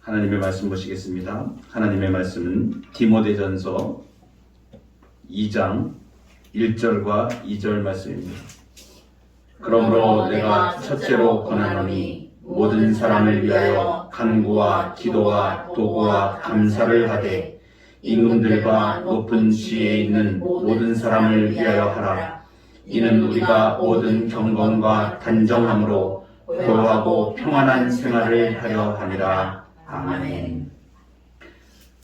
하나님의 말씀 보시겠습니다. 하나님의 말씀은 디모데전서 2장 1절과 2절 말씀입니다. 그러므로 내가 첫째로 권하노니 모든 사람을 위하여 간구와 기도와 도구와 감사를 하되 임금들과 높은 지위에 있는 모든 사람을 위하여 하라. 이는 우리가 모든 경건과 단정함으로 고요하고 평안한 생활을 하려 함이라. 아멘.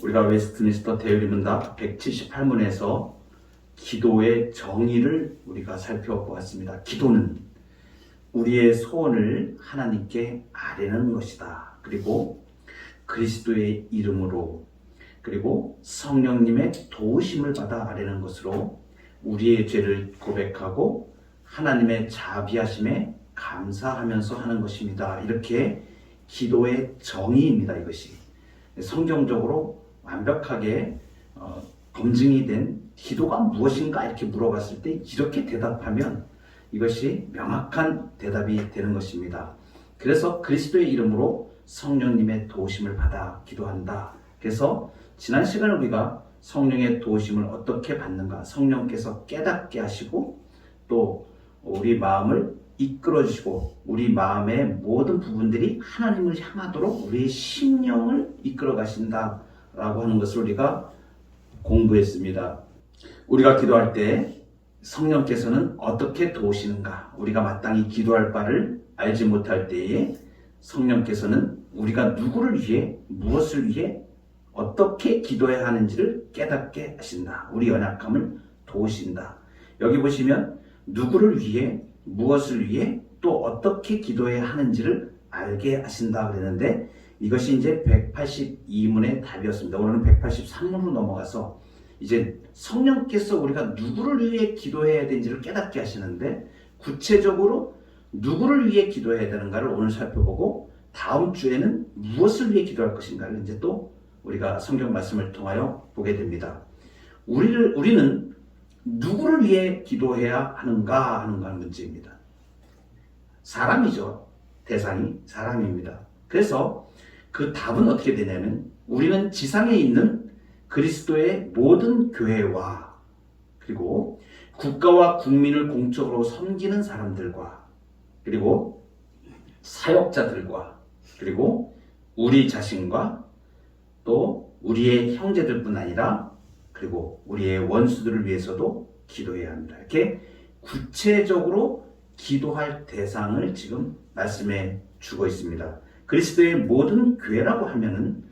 우리가 웨스트민스터 대의문답 178문에서 기도의 정의를 우리가 살펴보았습니다. 기도는 우리의 소원을 하나님께 아뢰는 것이다. 그리고 그리스도의 이름으로, 그리고 성령님의 도우심을 받아 아뢰는 것으로 우리의 죄를 고백하고 하나님의 자비하심에 감사하면서 하는 것입니다. 이렇게 기도의 정의입니다. 이것이 성경적으로 완벽하게 검증이 된 기도가 무엇인가 이렇게 물어봤을 때 이렇게 대답하면 이것이 명확한 대답이 되는 것입니다. 그래서 그리스도의 이름으로 성령님의 도우심을 받아 기도한다. 그래서 지난 시간에 우리가 성령의 도우심을 어떻게 받는가, 성령께서 깨닫게 하시고 또 우리 마음을 이끌어 주시고 우리 마음의 모든 부분들이 하나님을 향하도록 우리의 심령을 이끌어 가신다라고 하는 것을 우리가 공부했습니다. 우리가 기도할 때 성령께서는 어떻게 도우시는가, 우리가 마땅히 기도할 바를 알지 못할 때에 성령께서는 우리가 누구를 위해, 무엇을 위해, 어떻게 기도해야 하는지를 깨닫게 하신다. 우리 연약함을 도우신다. 여기 보시면 누구를 위해, 무엇을 위해, 또 어떻게 기도해야 하는지를 알게 하신다 그랬는데 이것이 이제 182문의 답이었습니다. 오늘은 183문으로 넘어가서 이제 성령께서 우리가 누구를 위해 기도해야 되는지를 깨닫게 하시는데 구체적으로 누구를 위해 기도해야 되는가를 오늘 살펴보고 다음 주에는 무엇을 위해 기도할 것인가를 이제 또 우리가 성경 말씀을 통하여 보게 됩니다. 우리는 누구를 위해 기도해야 하는가 하는 문제입니다. 사람이죠. 대상이 사람입니다. 그래서 그 답은 어떻게 되냐면 우리는 지상에 있는 그리스도의 모든 교회와 그리고 국가와 국민을 공적으로 섬기는 사람들과 그리고 사역자들과 그리고 우리 자신과 또 우리의 형제들뿐 아니라 그리고 우리의 원수들을 위해서도 기도해야 합니다. 이렇게 구체적으로 기도할 대상을 지금 말씀해 주고 있습니다. 그리스도의 모든 교회라고 하면은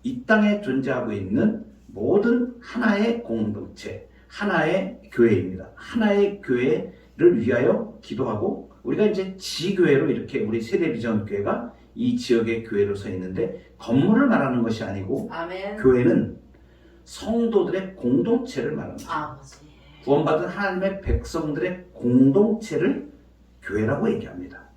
이 땅에 존재하고 있는 모든 하나의 공동체, 하나의 교회입니다. 하나의 교회를 위하여 기도하고 우리가 이제 지교회로 이렇게 우리 세대비전 교회가 이 지역의 교회로 서 있는데 건물을 말하는 것이 아니고 아멘. 교회는 성도들의 공동체를 말합니다. 구원받은 하나님의 백성들의 공동체를 교회라고 얘기합니다.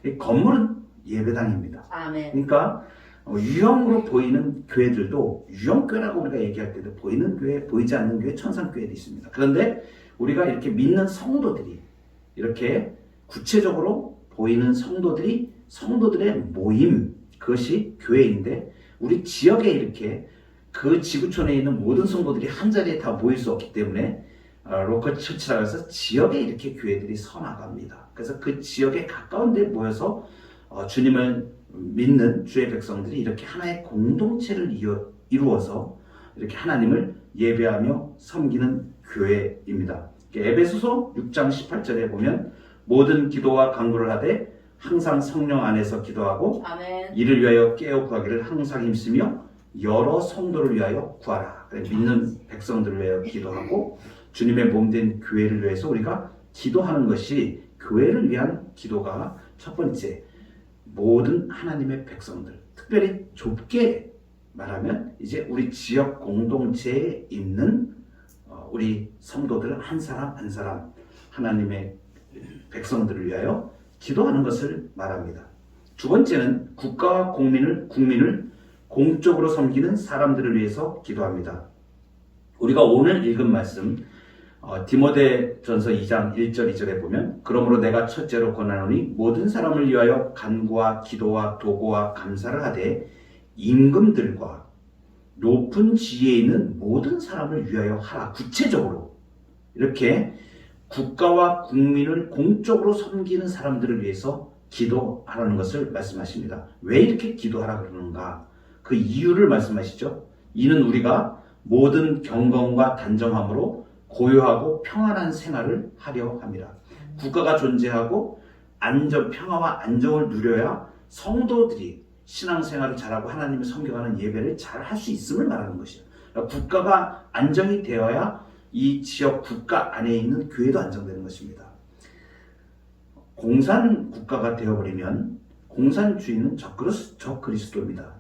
이 건물은 예배당입니다. 아멘. 그러니까 유형으로 보이는 교회들도 유형교회라고 우리가 얘기할 때도 보이는 교회, 보이지 않는 교회, 천상교회도 있습니다. 그런데 우리가 이렇게 믿는 성도들이 이렇게 구체적으로 보이는 성도들의 모임, 그것이 교회인데 우리 지역에 이렇게 그 지구촌에 있는 모든 성도들이 한 자리에 다 모일 수 없기 때문에 로컬 처치라고 해서 지역에 이렇게 교회들이 서나갑니다. 그래서 그 지역에 가까운 데 모여서 주님을 믿는 주의 백성들이 이렇게 하나의 공동체를 이루어서 이렇게 하나님을 예배하며 섬기는 교회입니다. 에베소서 6장 18절에 보면 모든 기도와 간구를 하되 항상 성령 안에서 기도하고 아멘. 이를 위하여 깨어 구하기를 항상 힘쓰며 여러 성도를 위하여 구하라. 믿는 백성들을 위하여 기도하고 주님의 몸된 교회를 위해서 우리가 기도하는 것이 교회를 위한 기도가 첫 번째, 모든 하나님의 백성들, 특별히 좁게 말하면 이제 우리 지역 공동체에 있는 우리 성도들 한 사람 한 사람 하나님의 백성들을 위하여 기도하는 것을 말합니다. 두 번째는 국가와 국민을 공적으로 섬기는 사람들을 위해서 기도합니다. 우리가 오늘 읽은 말씀 디모데전서 2장 1절 2절에 보면 그러므로 내가 첫째로 권하노니 모든 사람을 위하여 간구와 기도와 도고와 감사를 하되 임금들과 높은 지혜에 있는 모든 사람을 위하여 하라. 구체적으로 이렇게 국가와 국민을 공적으로 섬기는 사람들을 위해서 기도하라는 것을 말씀하십니다. 왜 이렇게 기도하라 그러는가? 그 이유를 말씀하시죠. 이는 우리가 모든 경건과 단정함으로 고요하고 평안한 생활을 하려 합니다. 국가가 존재하고 평화와 안정을 누려야 성도들이 신앙생활을 잘하고 하나님을 섬겨가는 예배를 잘 할 수 있음을 말하는 것이에요. 그러니까 국가가 안정이 되어야 이 지역 국가 안에 있는 교회도 안정되는 것입니다. 공산 국가가 되어버리면 공산주의는 적그리스도입니다.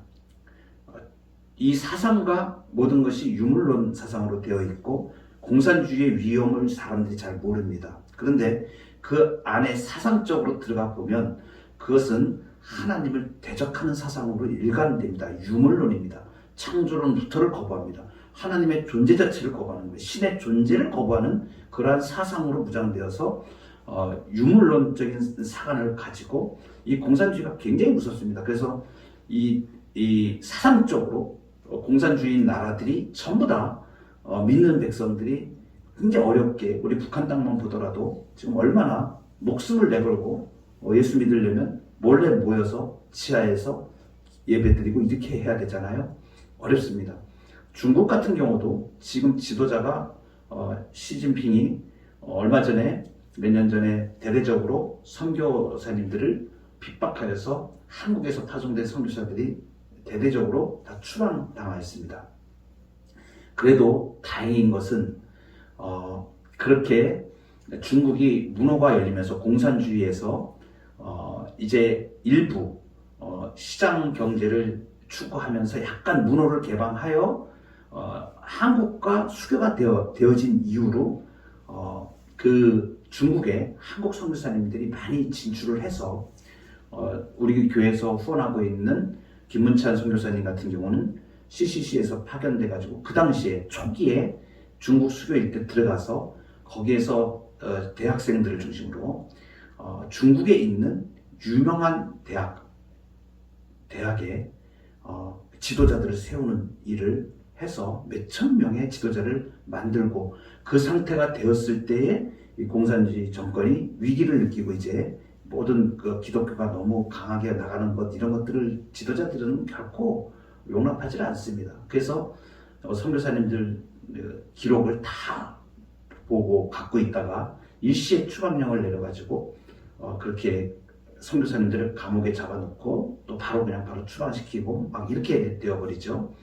이 사상과 모든 것이 유물론 사상으로 되어 있고 공산주의의 위험을 사람들이 잘 모릅니다. 그런데 그 안에 사상적으로 들어가 보면 그것은 하나님을 대적하는 사상으로 일관됩니다. 유물론입니다. 창조론부터를 거부합니다. 하나님의 존재 자체를 거부하는 거예요. 신의 존재를 거부하는 그러한 사상으로 무장되어서 유물론적인 사관을 가지고 이 공산주의가 굉장히 무섭습니다. 그래서 이 사상적으로 공산주의 나라들이 전부 다 믿는 백성들이 굉장히 어렵게 우리 북한 땅만 보더라도 지금 얼마나 목숨을 내걸고 예수 믿으려면 몰래 모여서 지하에서 예배드리고 이렇게 해야 되잖아요. 어렵습니다. 중국 같은 경우도 지금 지도자가 시진핑이 얼마 전에 몇 년 전에 대대적으로 선교사님들을 핍박하여서 한국에서 파송된 선교사들이 대대적으로 다 추방당하였습니다. 그래도 다행인 것은 그렇게 중국이 문호가 열리면서 공산주의에서 이제 일부 시장 경제를 추구하면서 약간 문호를 개방하여 한국과 수교가 되어진 이후로 그 중국에 한국 선교사님들이 많이 진출을 해서 우리 교회에서 후원하고 있는 김문찬 선교사님 같은 경우는 CCC에서 파견돼 가지고 그 당시에 초기에 중국 수교일 때 들어가서 거기에서 대학생들을 중심으로 중국에 있는 유명한 대학에 지도자들을 세우는 일을 해서 몇천 명의 지도자를 만들고 그 상태가 되었을 때에 이 공산주의 정권이 위기를 느끼고 이제 모든 그 기독교가 너무 강하게 나가는 것 이런 것들을 지도자들은 결코 용납하지 않습니다. 그래서 선교사님들 기록을 다 보고 갖고 있다가 일시에 추방령을 내려가지고 그렇게 선교사님들을 감옥에 잡아놓고 또 바로 추방시키고 막 이렇게 되어버리죠.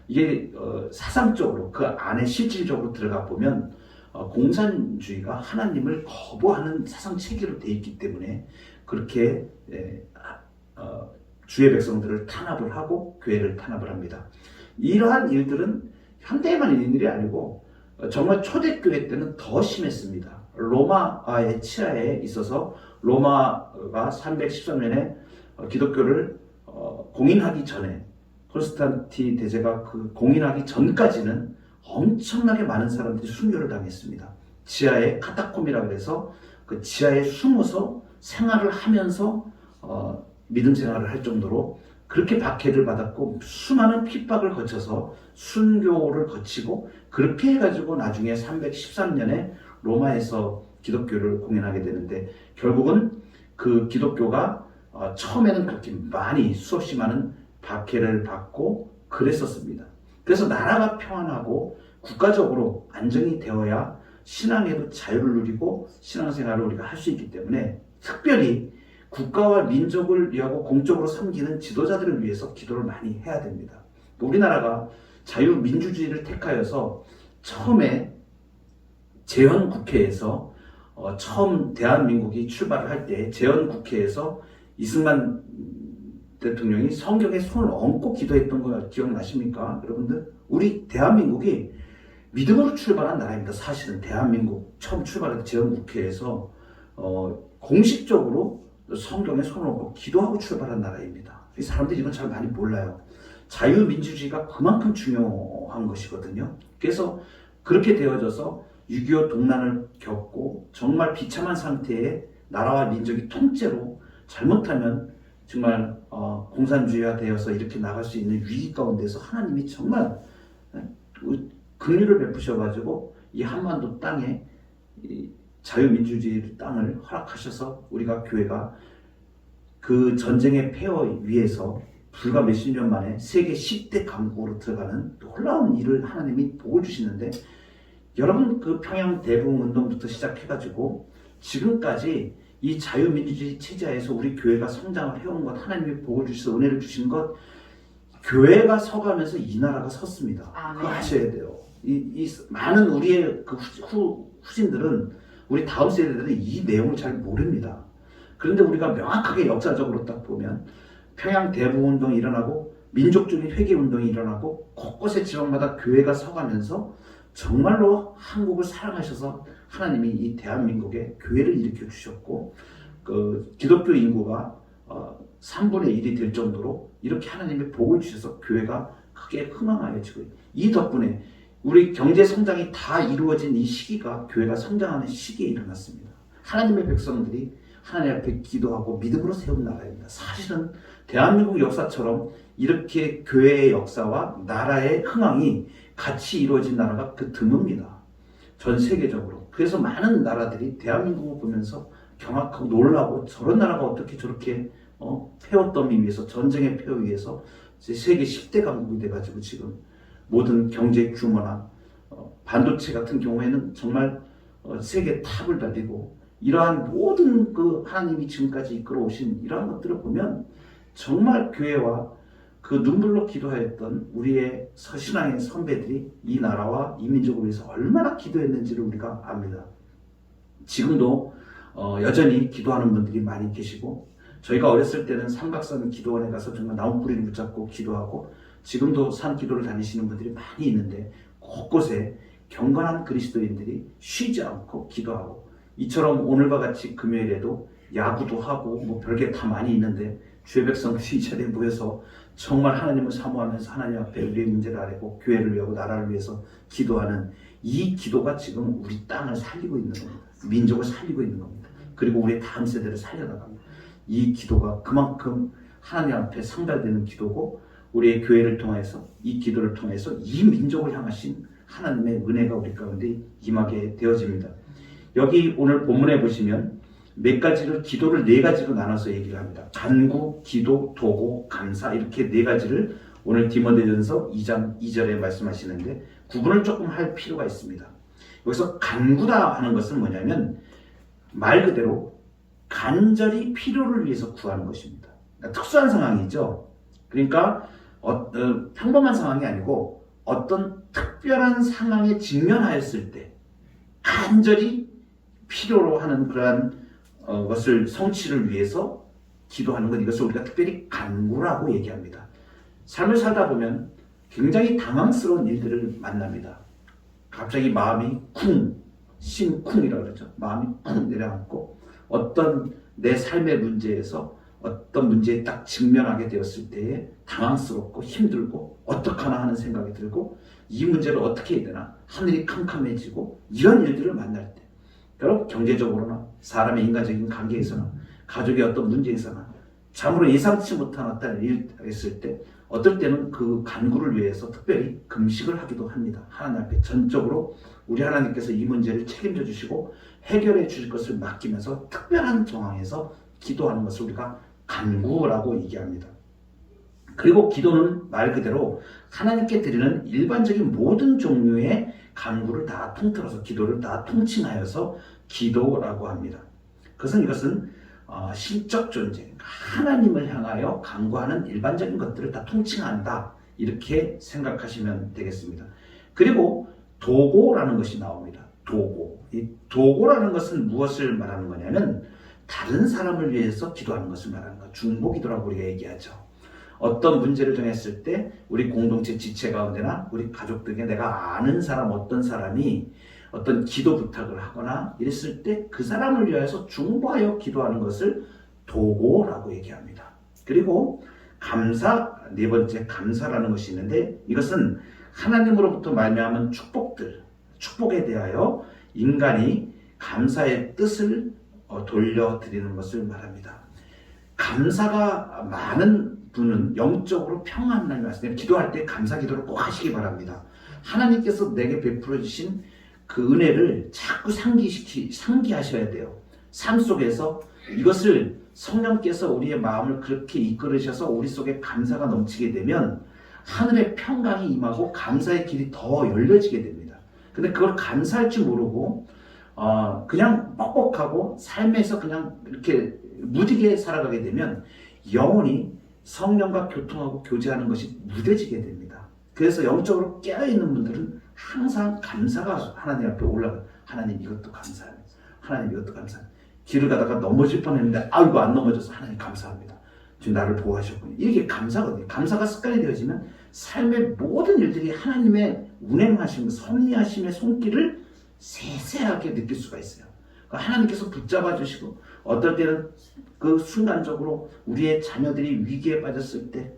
이게 사상적으로 그 안에 실질적으로 들어가 보면 공산주의가 하나님을 거부하는 사상 체계로 되어 있기 때문에 그렇게 주의 백성들을 탄압을 하고 교회를 탄압을 합니다. 이러한 일들은 현대에만 있는 일이 아니고 정말 초대교회 때는 더 심했습니다. 로마의 치하에 있어서 로마가 313년에 기독교를 공인하기 전에 콘스탄티 대제가 그 공인하기 전까지는 엄청나게 많은 사람들이 순교를 당했습니다. 지하에 카타콤이라고 해서 그 지하에 숨어서 생활을 하면서 믿음 생활을 할 정도로 그렇게 박해를 받았고 수많은 핍박을 거쳐서 순교를 거치고 그렇게 해가지고 나중에 313년에 로마에서 기독교를 공인하게 되는데 결국은 그 기독교가 처음에는 그렇게 많이 수없이 많은 박해를 받고 그랬었습니다. 그래서 나라가 평안하고 국가적으로 안정이 되어야 신앙에도 자유를 누리고 신앙생활을 우리가 할 수 있기 때문에 특별히 국가와 민족을 위하고 공적으로 섬기는 지도자들을 위해서 기도를 많이 해야 됩니다. 우리나라가 자유민주주의를 택하여서 처음에 재헌국회에서 처음 대한민국이 출발을 할 때 재헌국회에서 이승만 대통령이 성경에 손을 얹고 기도했던 거 기억나십니까? 여러분들? 우리 대한민국이 믿음으로 출발한 나라입니다. 사실은 대한민국 처음 출발한 재헌국회에서 공식적으로 성경에 손을 얹고 기도하고 출발한 나라입니다. 사람들이 이건 잘 많이 몰라요. 자유민주주의가 그만큼 중요한 것이거든요. 그래서 그렇게 되어져서 6.25 동란을 겪고 정말 비참한 상태에 나라와 민족이 통째로 잘못하면 정말 공산주의화 되어서 이렇게 나갈 수 있는 위기 가운데서 하나님이 정말 긍휼을 베푸셔가지고 이 한반도 땅에 이 자유민주주의 땅을 허락하셔서 우리가 교회가 그 전쟁의 폐허 위에서 불과 몇십 년 만에 세계 10대 강국으로 들어가는 놀라운 일을 하나님이 복을 주시는데, 여러분 그 평양 대부흥 운동부터 시작해가지고 지금까지 이 자유민주주의 체제에서 우리 교회가 성장을 해온 것, 하나님이 복을 주셔서 은혜를 주신 것, 교회가 서가면서 이 나라가 섰습니다. 그거 아셔야 돼요. 이 많은 우리의 그 후신들은, 우리 다음 세대들은 이 내용을 잘 모릅니다. 그런데 우리가 명확하게 역사적으로 딱 보면 평양 대부흥 운동이 일어나고 민족적인 회개 운동이 일어나고 곳곳의 지방마다 교회가 서가면서 정말로 한국을 사랑하셔서 하나님이 이 대한민국에 교회를 일으켜 주셨고, 그 기독교 인구가 3분의 1이 될 정도로 이렇게 하나님의 복을 주셔서 교회가 크게 흥황하여지고, 이 덕분에 우리 경제 성장이 다 이루어진 이 시기가 교회가 성장하는 시기에 일어났습니다. 하나님의 백성들이 하나님 앞에 기도하고 믿음으로 세운 나라입니다. 사실은 대한민국 역사처럼 이렇게 교회의 역사와 나라의 흥황이 같이 이루어진 나라가 그 드뭅니다. 전 세계적으로. 그래서 많은 나라들이 대한민국을 보면서 경악하고 놀라고, 저런 나라가 어떻게 저렇게 폐허더미 위에서, 전쟁의 폐허 위에서 세계 10대 강국이 돼가지고 지금 모든 경제 규모나 반도체 같은 경우에는 정말 세계 탑을 달리고, 이러한 모든 그 하나님이 지금까지 이끌어오신 이러한 것들을 보면 정말 교회와 그 눈물로 기도하였던 우리의 서신앙의 선배들이 이 나라와 이 민족을 위해서 얼마나 기도했는지를 우리가 압니다. 지금도 여전히 기도하는 분들이 많이 계시고, 저희가 어렸을 때는 삼각산 기도원에 가서 정말 나무뿌리를 붙잡고 기도하고, 지금도 산 기도를 다니시는 분들이 많이 있는데, 곳곳에 경건한 그리스도인들이 쉬지 않고 기도하고, 이처럼 오늘과 같이 금요일에도 야구도 하고 뭐 별게 다 많이 있는데 주의 백성들이 이 자리에 모여서 정말 하나님을 사모하면서 하나님 앞에 우리의 문제를 아뢰고 교회를 위하고 나라를 위해서 기도하는 이 기도가 지금 우리 땅을 살리고 있는 겁니다. 민족을 살리고 있는 겁니다. 그리고 우리 다음 세대를 살려나갑니다. 이 기도가 그만큼 하나님 앞에 상달되는 기도고, 우리의 교회를 통해서, 이 기도를 통해서 이 민족을 향하신 하나님의 은혜가 우리 가운데 임하게 되어집니다. 여기 오늘 본문에 보시면 몇 가지를, 기도를 네 가지로 나눠서 얘기를 합니다. 간구, 기도, 도고, 감사, 이렇게 네 가지를 오늘 디모데전서 2장 2절에 말씀하시는데 구분을 조금 할 필요가 있습니다. 여기서 간구다 하는 것은 뭐냐면 말 그대로 간절히 필요를 위해서 구하는 것입니다. 그러니까 특수한 상황이죠. 그러니까 평범한 상황이 아니고 어떤 특별한 상황에 직면하였을 때 간절히 필요로 하는 그러한 것을 성취를 위해서 기도하는 것, 이것을 우리가 특별히 간구라고 얘기합니다. 삶을 살다 보면 굉장히 당황스러운 일들을 만납니다. 갑자기 마음이 심쿵이라고 그러죠. 마음이 쿵 내려앉고 어떤 내 삶의 문제에서 어떤 문제에 딱 직면하게 되었을 때에 당황스럽고 힘들고 어떡하나 하는 생각이 들고, 이 문제를 어떻게 해야 되나, 하늘이 캄캄해지고, 이런 일들을 만날 때, 여러분 경제적으로나 사람의 인간적인 관계에서나 가족의 어떤 문제에서나 참으로 예상치 못한 어떤 일이 있을 때 어떨 때는 그 간구를 위해서 특별히 금식을 하기도 합니다. 하나님 앞에 전적으로 우리 하나님께서 이 문제를 책임져 주시고 해결해 주실 것을 맡기면서 특별한 상황에서 기도하는 것을 우리가 간구라고 얘기합니다. 그리고 기도는 말 그대로 하나님께 드리는 일반적인 모든 종류의 간구를 다 통틀어서, 기도를 다 통칭하여서 기도라고 합니다. 이것은 신적 존재, 하나님을 향하여 간구하는 일반적인 것들을 다 통칭한다, 이렇게 생각하시면 되겠습니다. 그리고 도고라는 것이 나옵니다. 도고. 이 도고라는 것은 무엇을 말하는 거냐면 다른 사람을 위해서 기도하는 것을 말하는 거예요. 중보기도라고 우리가 얘기하죠. 어떤 문제를 정했을 때 우리 공동체 지체 가운데나 우리 가족들에게 내가 아는 사람, 어떤 사람이 어떤 기도 부탁을 하거나 이랬을 때 그 사람을 위해서 중보하여 기도하는 것을 도고라고 얘기합니다. 그리고 감사, 네 번째 감사라는 것이 있는데, 이것은 하나님으로부터 말미암은 축복들, 축복에 대하여 인간이 감사의 뜻을 돌려드리는 것을 말합니다. 감사가 많은 분은 영적으로 평안한 하나님 말씀에 기도할 때 감사 기도를 꼭 하시기 바랍니다. 하나님께서 내게 베풀어 주신 그 은혜를 자꾸 상기하셔야 돼요. 삶 속에서 이것을 성령께서 우리의 마음을 그렇게 이끌으셔서 우리 속에 감사가 넘치게 되면 하늘의 평강이 임하고 감사의 길이 더 열려지게 됩니다. 근데 그걸 감사할 줄 모르고 그냥 뻑뻑하고 삶에서 그냥 이렇게 무디게 살아가게 되면 영혼이 성령과 교통하고 교제하는 것이 무뎌지게 됩니다. 그래서 영적으로 깨어있는 분들은 항상 감사가 하나님 앞에 올라가요. 하나님 이것도 감사합니다. 하나님 이것도 감사합니다. 길을 가다가 넘어질 뻔했는데 아이고 안 넘어져서 하나님 감사합니다. 지금 나를 보호하셨군요. 이게 감사거든요. 감사가 습관이 되어지면 삶의 모든 일들이 하나님의 운행하심, 섭리하심의 손길을 세세하게 느낄 수가 있어요. 하나님께서 붙잡아 주시고 어떨 때는 그 순간적으로 우리의 자녀들이 위기에 빠졌을 때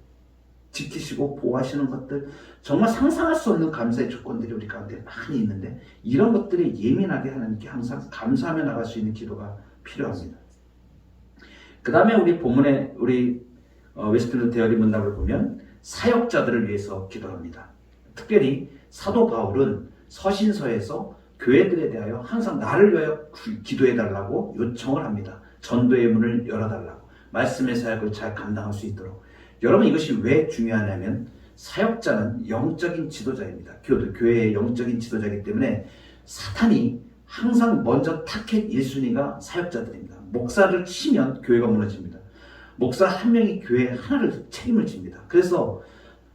지키시고 보호하시는 것들, 정말 상상할 수 없는 감사의 조건들이 우리 가운데 많이 있는데 이런 것들에 예민하게 하나님께 항상 감사하며 나갈 수 있는 기도가 필요합니다. 그 다음에 우리 본문에 우리 웨스트민스터 데일리 문답을 보면 사역자들을 위해서 기도합니다. 특별히 사도 바울은 서신서에서 교회들에 대하여 항상 나를 위하여 기도해달라고 요청을 합니다. 전도의 문을 열어달라고, 말씀의 사역을 잘 감당할 수 있도록. 여러분, 이것이 왜 중요하냐면 사역자는 영적인 지도자입니다. 교회의 영적인 지도자이기 때문에 사탄이 항상 먼저 타켓 1순위가 사역자들입니다. 목사를 치면 교회가 무너집니다. 목사 한 명이 교회 하나를 책임을 집니다. 그래서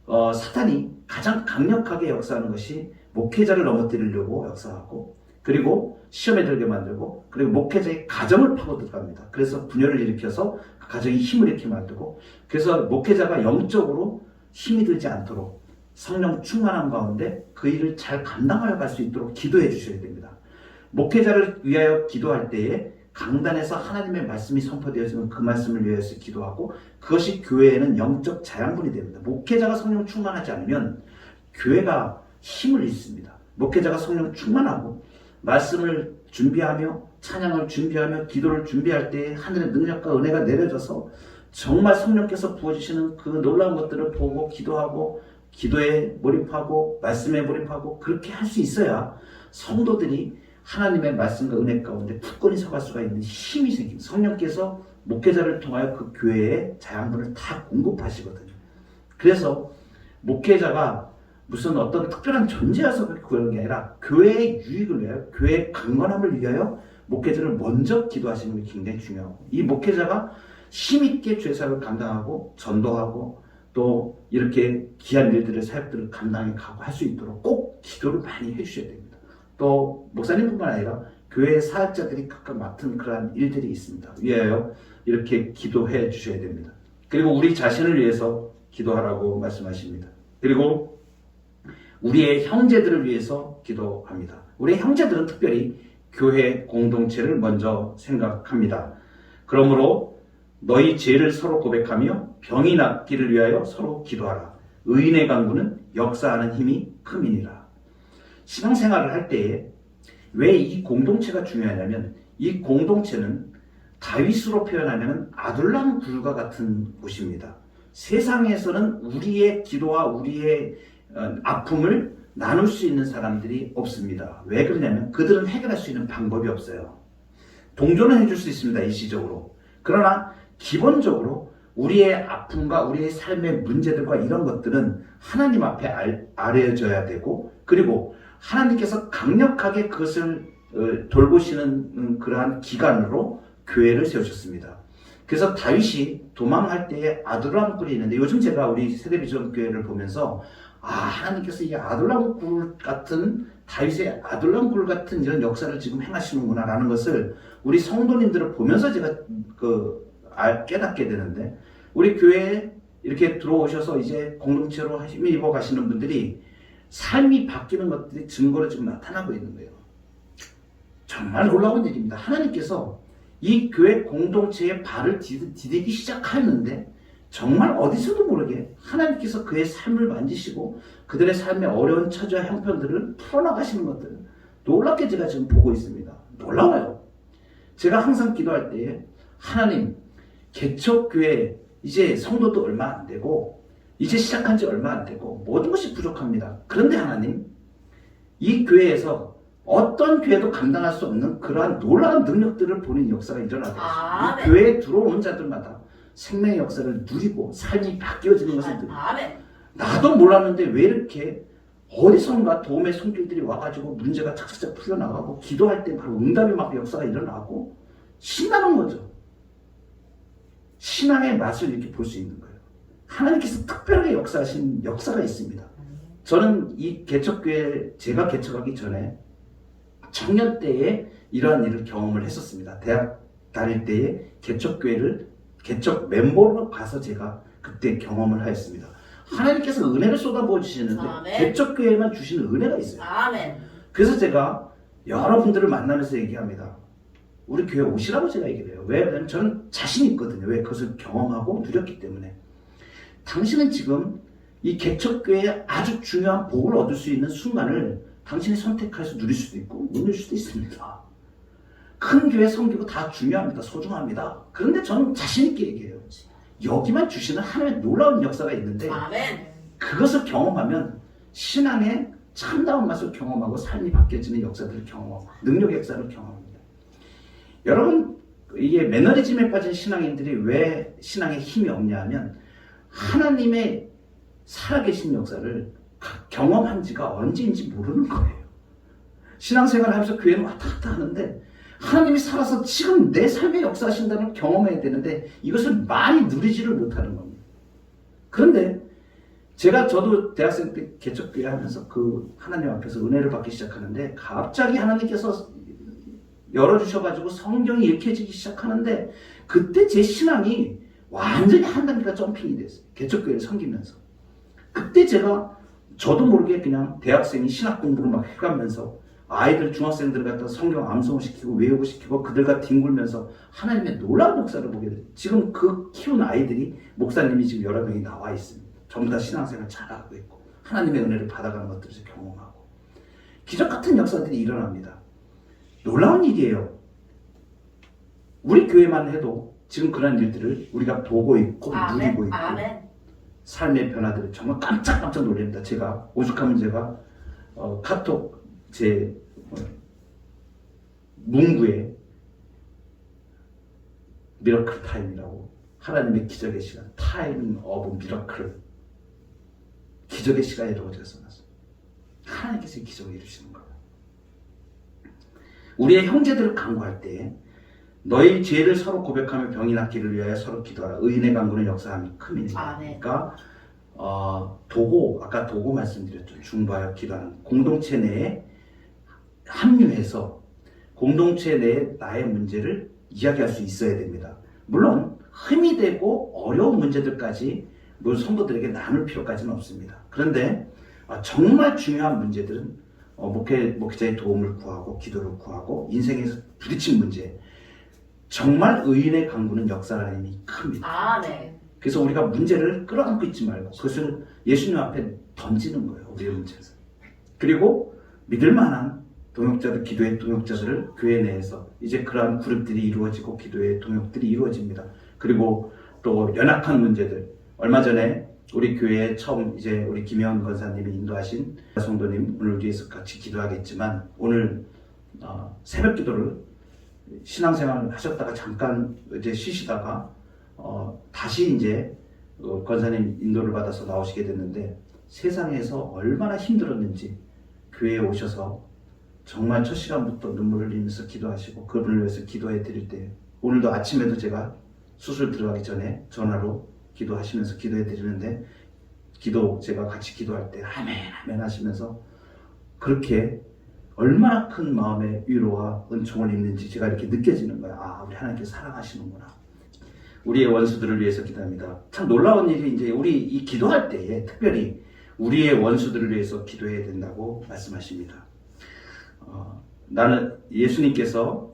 사탄이 가장 강력하게 역사하는 것이 목회자를 넘어뜨리려고 역사하고, 그리고 시험에 들게 만들고, 그리고 목회자의 가정을 파고 들어갑니다. 그래서 분열을 일으켜서 그 가정이 힘을 잃게 만들고, 그래서 목회자가 영적으로 힘이 들지 않도록 성령 충만한 가운데 그 일을 잘 감당하여 갈 수 있도록 기도해 주셔야 됩니다. 목회자를 위하여 기도할 때에 강단에서 하나님의 말씀이 선포되어지면 그 말씀을 위해서 기도하고, 그것이 교회에는 영적 자양분이 됩니다. 목회자가 성령 충만하지 않으면 교회가 힘을 잃습니다. 목회자가 성령 충만하고 말씀을 준비하며 찬양을 준비하며 기도를 준비할 때 하늘의 능력과 은혜가 내려져서 정말 성령께서 부어주시는 그 놀라운 것들을 보고 기도하고 기도에 몰입하고 말씀에 몰입하고 그렇게 할 수 있어야 성도들이 하나님의 말씀과 은혜 가운데 굳건히 서갈 수가 있는 힘이 생깁니다. 성령께서 목회자를 통하여 그 교회의 자양분을 다 공급하시거든요. 그래서 목회자가 무슨 어떤 특별한 존재여서 그런 게 아니라 교회의 유익을 위하여, 교회의 강건함을 위하여 목회자를 먼저 기도하시는 게 굉장히 중요하고, 이 목회자가 힘있게 죄사를 감당하고 전도하고 또 이렇게 귀한 일들을 사역들을 감당해 가고 할 수 있도록 꼭 기도를 많이 해주셔야 됩니다. 또 목사님뿐만 아니라 교회의 사역자들이 각각 맡은 그러한 일들이 있습니다. 위하여 이렇게 기도해 주셔야 됩니다. 그리고 우리 자신을 위해서 기도하라고 말씀하십니다. 그리고 우리의 형제들을 위해서 기도합니다. 우리의 형제들은 특별히 교회 공동체를 먼저 생각합니다. 그러므로 너희 죄를 서로 고백하며 병이 낫기를 위하여 서로 기도하라. 의인의 강구는 역사하는 힘이 큼이니라. 신앙생활을 할 때에 왜 이 공동체가 중요하냐면, 이 공동체는 다윗으로 표현하면 아둘람 굴과 같은 곳입니다. 세상에서는 우리의 기도와 우리의 아픔을 나눌 수 있는 사람들이 없습니다. 왜 그러냐면 그들은 해결할 수 있는 방법이 없어요. 동조는 해줄 수 있습니다, 일시적으로. 그러나 기본적으로 우리의 아픔과 우리의 삶의 문제들과 이런 것들은 하나님 앞에 알려져야 되고, 그리고 하나님께서 강력하게 그것을 돌보시는 그러한 기관으로 교회를 세우셨습니다. 그래서 다윗이 도망할 때에 아둘람 굴이 있는데, 요즘 제가 우리 세대비전 교회를 보면서 하나님께서 이 아둘람 굴 같은, 다윗의 아둘람 굴 같은 이런 역사를 지금 행하시는구나 라는 것을 우리 성도님들을 보면서 제가 깨닫게 되는데, 우리 교회에 이렇게 들어오셔서 이제 공동체로 힘입어 가시는 분들이 삶이 바뀌는 것들이 증거로 지금 나타나고 있는 거예요. 정말 놀라운 일입니다. 하나님께서 이 교회 공동체에 발을 디디기 시작하였는데 정말 어디서도 모르게 하나님께서 그의 삶을 만지시고 그들의 삶의 어려운 처지와 형편들을 풀어나가시는 것들, 놀랍게 제가 지금 보고 있습니다. 놀라워요. 제가 항상 기도할 때 하나님, 개척교회 이제 성도도 얼마 안 되고 이제 시작한 지 얼마 안 되고 모든 것이 부족합니다. 그런데 하나님, 이 교회에서 어떤 교회도 감당할 수 없는 그러한 놀라운 능력들을 보는 역사가 일어나게 했습니다. 이 교회에 들어온 자들마다 생명의 역사를 누리고 삶이 바뀌어지는 것을 나도 몰랐는데 왜 이렇게 어디선가 도움의 손길들이 와가지고 문제가 착착착 풀려나가고 기도할 때 바로 응답이 막 역사가 일어나고 신나는 거죠. 신앙의 맛을 이렇게 볼 수 있는 거예요. 하나님께서 특별하게 역사하신 역사가 있습니다. 저는 이 개척교회 제가 개척하기 전에 청년 때에 이러한 일을 경험을 했었습니다. 대학 다닐 때에 개척교회를 개척 멤버로 가서 제가 그때 경험을 하였습니다. 하나님께서 은혜를 쏟아부어 주시는데 개척교회만 주시는 은혜가 있어요. 그래서 제가 여러분들을 만나면서 얘기합니다. 우리 교회 오시라고 제가 얘기를 해요. 왜냐면 저는 자신 있거든요. 왜? 그것을 경험하고 누렸기 때문에. 당신은 지금 이 개척교회에 아주 중요한 복을 얻을 수 있는 순간을 당신이 선택해서 누릴 수도 있고 못 누릴 수도 있습니다. 큰 교회 섬기고 다 중요합니다. 소중합니다. 그런데 저는 자신 있게 얘기해요. 여기만 주시는 하나님의 놀라운 역사가 있는데 그것을 경험하면 신앙의 참다운 맛을 경험하고 삶이 바뀌어지는 역사들을 경험하고 능력의 역사를 경험합니다. 여러분, 이게 매너리즘에 빠진 신앙인들이 왜 신앙에 힘이 없냐 하면 하나님의 살아계신 역사를 경험한 지가 언제인지 모르는 거예요. 신앙생활을 하면서 교회는 왔다 갔다 하는데 하나님이 살아서 지금 내 삶에 역사하신다는 경험해야 되는데 이것을 많이 누리지를 못하는 겁니다. 그런데 저도 대학생 때 개척교회 하면서 그 하나님 앞에서 은혜를 받기 시작하는데 갑자기 하나님께서 열어주셔가지고 성경이 읽혀지기 시작하는데 그때 제 신앙이 완전히 한 단계가 점핑이 됐어요. 개척교회를 섬기면서. 그때 저도 모르게 그냥 대학생이 신학 공부를 막 해가면서 아이들, 중학생들 갖다 성경 암송을 시키고 외우고 시키고 그들과 뒹굴면서 하나님의 놀라운 역사를 보게 돼요. 지금 그 키운 아이들이 목사님이 지금 여러 명이 나와 있습니다. 전부 다 신앙생활 잘하고 있고 하나님의 은혜를 받아가는 것들을 경험하고 기적 같은 역사들이 일어납니다. 놀라운 일이에요. 우리 교회만 해도 지금 그런 일들을 우리가 보고 있고 누리고 있고 삶의 변화들을 정말 깜짝 놀랍니다. 오죽하면 제가 카톡 제 문구에 미러클 타임이라고 하나님의 기적의 시간 타임 오브 미러클 기적의 시간이라고 제가 써놨어요. 하나님께서 기적을 이루시는 거예요. 우리의 형제들을 간구할 때 너희 죄를 서로 고백하며 병이 낫기를 위하여 서로 기도하라. 의인의 간구는 역사함이 큼이니라. 그러니까 아까 도구 말씀드렸죠. 중보하여 기도하는 공동체 내에 합류해서 공동체 내에 나의 문제를 이야기할 수 있어야 됩니다. 물론 흠이 되고 어려운 문제들까지 성도들에게 나눌 필요까지는 없습니다. 그런데 정말 중요한 문제들은 목회자의 도움을 구하고 기도를 구하고 인생에서 부딪힌 문제 정말 의인의 간구는 역사라는 힘이 큽니다. 그래서 우리가 문제를 끌어안고 있지 말고 그것을 예수님 앞에 던지는 거예요. 우리의 문제를. 그리고 믿을 만한 동역자들, 기도의 동역자들을 교회 내에서 이제 그러한 그룹들이 이루어지고 기도의 동역들이 이루어집니다. 그리고 또 연약한 문제들, 얼마 전에 우리 교회에 처음 이제 우리 김혜원 권사님이 인도하신 성도님 오늘 위해서 같이 기도하겠지만 오늘 새벽 기도를 신앙생활을 하셨다가 잠깐 이제 쉬시다가 다시 이제 권사님 인도를 받아서 나오시게 됐는데 세상에서 얼마나 힘들었는지 교회에 오셔서 정말 첫 시간부터 눈물을 흘리면서 기도하시고 그분을 위해서 기도해 드릴 때 오늘도 아침에도 제가 수술 들어가기 전에 전화로 기도하시면서 기도해 드리는데 제가 같이 기도할 때 아멘 아멘 하시면서 그렇게 얼마나 큰 마음의 위로와 은총을 입는지 제가 이렇게 느껴지는 거예요. 우리 하나님께서 사랑하시는구나. 우리의 원수들을 위해서 기도합니다. 참 놀라운 일이 이제 우리 이 기도할 때에 특별히 우리의 원수들을 위해서 기도해야 된다고 말씀하십니다. 나는 예수님께서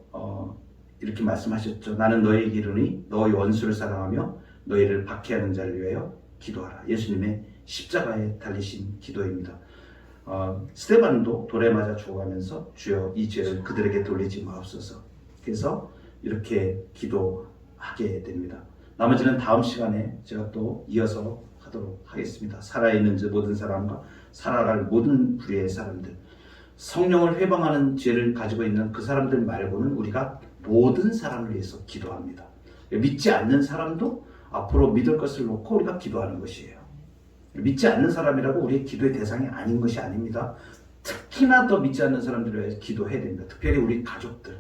이렇게 말씀하셨죠. 나는 너희에게 이르니 너희 원수를 사랑하며 너희를 박해하는 자를 위하여 기도하라. 예수님의 십자가에 달리신 기도입니다. 스데반도 돌에 맞아 죽어가면서 주여 이 죄를 그들에게 돌리지 마옵소서. 그래서 이렇게 기도하게 됩니다. 나머지는 다음 시간에 제가 또 이어서 하도록 하겠습니다. 살아있는 모든 사람과 살아갈 모든 부류의 사람들, 성령을 회방하는 죄를 가지고 있는 그 사람들 말고는 우리가 모든 사람을 위해서 기도합니다. 믿지 않는 사람도 앞으로 믿을 것을 놓고 우리가 기도하는 것이에요. 믿지 않는 사람이라고 우리의 기도의 대상이 아닌 것이 아닙니다. 특히나 더 믿지 않는 사람들을 위해서 기도해야 됩니다. 특별히 우리 가족들.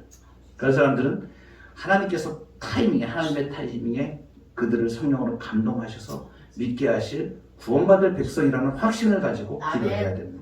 그런 사람들은 하나님께서 하나님의 타이밍에 그들을 성령으로 감동하셔서 믿게 하실 구원받을 백성이라는 확신을 가지고 기도해야 됩니다.